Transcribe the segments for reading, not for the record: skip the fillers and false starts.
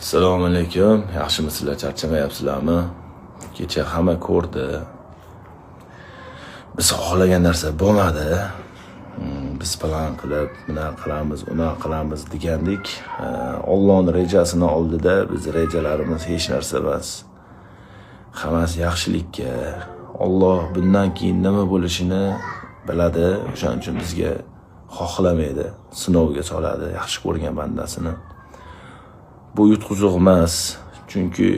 Assalomu alaykum. Yaxshimisizlar, charchamayapsizlarmi? Kecha hamma ko'rdi. Biz xohlagan narsa bo'lmadi. Biz plan qilib, buni qilamiz, uni qilamiz degandik. Allohning rejasini oldida biz rejalarimiz hech narsa emas. Hammasi yaxshilikka. Alloh bundan keyin nima bo'lishini biladi. O'shaning uchun bizga xohlamaydi, sinovga soladi yaxshi ko'rgan bandasini. Bu yutquzuq emas, chunki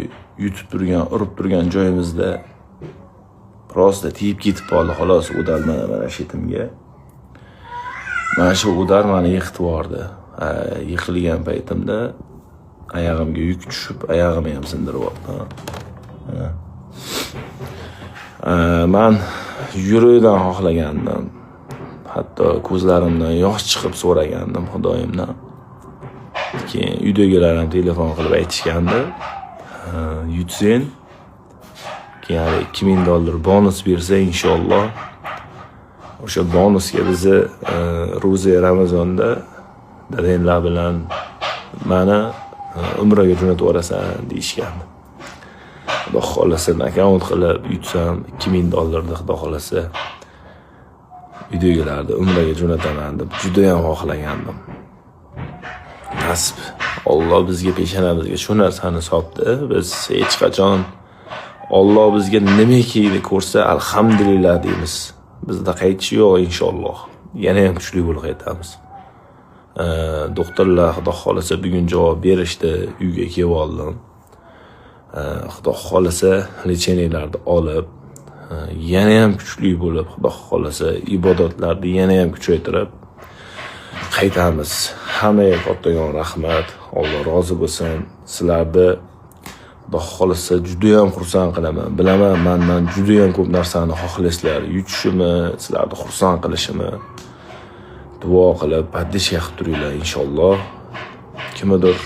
yutib turgan, urib turgan joyimizda prosta tiyib ketib qoldi, xolos udar mana shetimga. Mana shu udar meni yiqitib yubordi. Yiqilgan paytimda oyog'imga yuk tushib, oyog'imni ham sindirib yubordi. Men yurishdan xohlagandim. Hatto ko'zlarimdan yosh chiqib so'ragandim Xudoyimdan. Keyin uydagilar ham telefon qilib aytishgandi. Yutsang, keyin $2000 bonus bersa inshaalloh o'sha bonusga bizni ro'za Ramazonda dadanglar bilan meni umraga jo'natib yuborasan deyishgandi. Xudo xolasa akkaunt qilib yutsam $2000 Xudo xolasa uydagilarni umraga jo'nataman deb juda ham xohlagandim. Nasib. Alloh bizga peshonamizga shu narsani soldi. Biz hech qachon Alloh bizga nimaki ko'rsa alhamdulillah deymiz. Bizda qaytish yo'q inshaalloh. Yana ham kuchli bo'lib qaytamiz. Doktorlar Xudo xolasa bugun javob berishdi, uyga kelib oldim. Xudo xolasa lecheniyalarni olib, yana ham kuchli bo'lib, Xudo xolasa ibodatlarni yana ham kuchaytirib qaytamiz. Hammaga kattagon rahmat. Alloh rozi bo'lsin. Sizlarni Xudo xolasa juda ham xursand qilaman. Bilaman, mendan juda ham ko'p narsani xohlaysizlar. Yutishimni, sizlarni xursand qilishimni duo qilib, podдержка qilib turinglar inshaalloh. Kimdir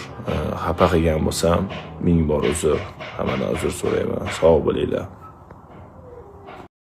xafa qilgan bo'lsam, ming bor uzr. Hammadan uzr so'rayman. Sog' bo'linglar.